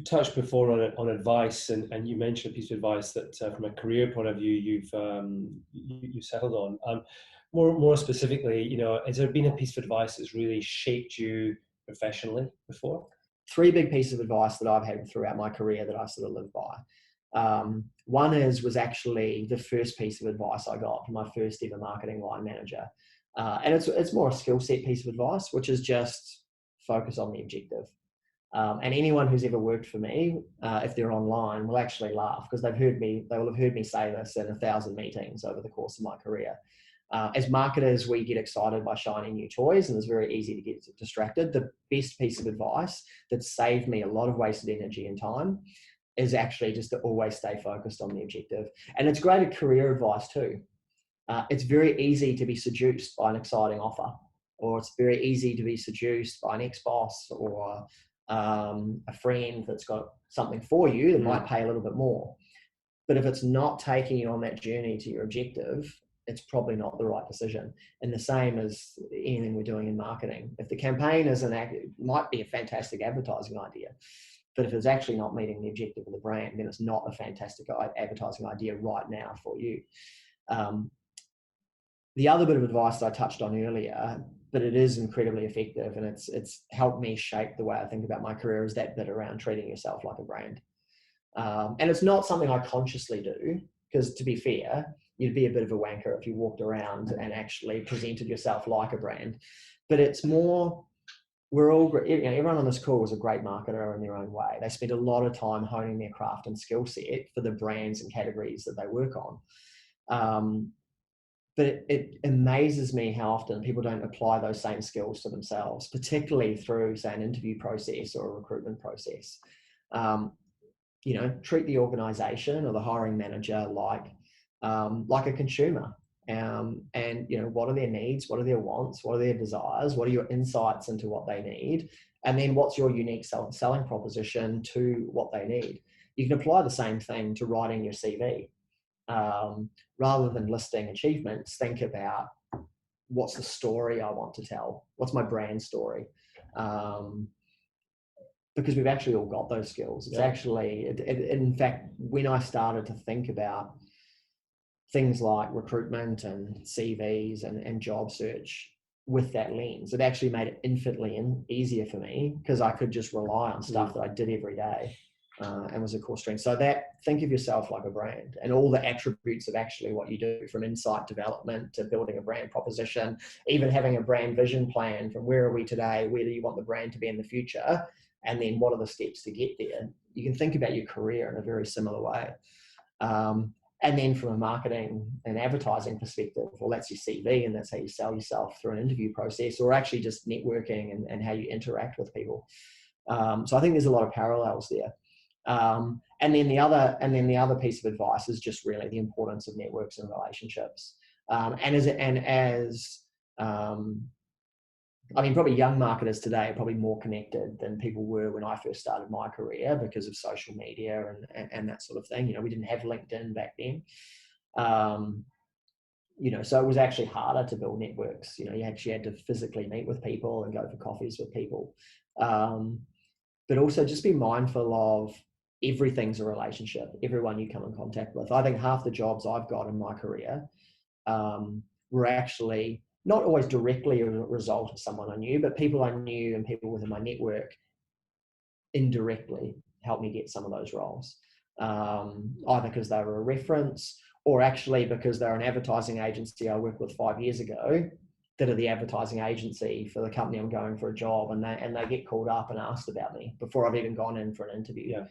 touched before on advice, and you mentioned a piece of advice that, from a career point of view, you settled on. More specifically, has there been a piece of advice that's really shaped you professionally before? Three big pieces of advice that I've had throughout my career that I sort of live by. One was actually the first piece of advice I got from my first ever marketing line manager. And it's more a skill set piece of advice, which is just focus on the objective. And anyone who's ever worked for me, if they're online, will actually laugh because they will have heard me say this in 1,000 meetings over the course of my career. As marketers, we get excited by shiny new toys, and it's very easy to get distracted. The best piece of advice that saved me a lot of wasted energy and time is actually just to always stay focused on the objective. And it's great at career advice too. It's very easy to be seduced by an exciting offer, or it's very easy to be seduced by an ex-boss or a friend that's got something for you that might pay a little bit more. But if it's not taking you on that journey to your objective, it's probably not the right decision. And the same as anything we're doing in marketing. If the campaign it might be a fantastic advertising idea, but if it's actually not meeting the objective of the brand, then it's not a fantastic advertising idea right now for you. The other bit of advice that I touched on earlier, but it is incredibly effective, and it's helped me shape the way I think about my career, is that bit around treating yourself like a brand. And it's not something I consciously do, because to be fair, you'd be a bit of a wanker if you walked around and actually presented yourself like a brand. But it's more, everyone on this call is a great marketer in their own way. They spend a lot of time honing their craft and skill set for the brands and categories that they work on. But it amazes me how often people don't apply those same skills to themselves, particularly through, say, an interview process or a recruitment process. Treat the organization or the hiring manager like a consumer. And what are their needs? What are their wants? What are their desires? What are your insights into what they need? And then what's your unique selling proposition to what they need? You can apply the same thing to writing your CV. Rather than listing achievements, think about what's the story I want to tell? What's my brand story? Because we've actually all got those skills. It's actually, in fact, when I started to think about things like recruitment and CVs and job search with that lens, it actually made it infinitely easier for me because I could just rely on stuff that I did every day. And was a core strength. So think of yourself like a brand and all the attributes of actually what you do, from insight development to building a brand proposition, even having a brand vision plan from where are we today, where do you want the brand to be in the future, and then what are the steps to get there. You can think about your career in a very similar way. And then from a marketing and advertising perspective, well, that's your CV and that's how you sell yourself through an interview process, or actually just networking and how you interact with people. So I think there's a lot of parallels there. And then the other piece of advice is just really the importance of networks and relationships. Probably young marketers today are probably more connected than people were when I first started my career because of social media and that sort of thing. We didn't have LinkedIn back then. So it was actually harder to build networks. You actually had to physically meet with people and go for coffees with people. But also just be mindful of everything's a relationship, everyone you come in contact with. I think half the jobs I've got in my career were actually not always directly a result of someone I knew, but people I knew and people within my network indirectly helped me get some of those roles, either because they were a reference or actually because they're an advertising agency I worked with 5 years ago that are the advertising agency for the company I'm going for a job, and they get called up and asked about me before I've even gone in for an interview. Yeah.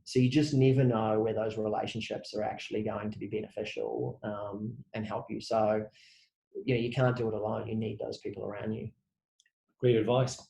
So you just never know where those relationships are actually going to be beneficial and help you. So you can't do it alone. You need those people around you. Great advice.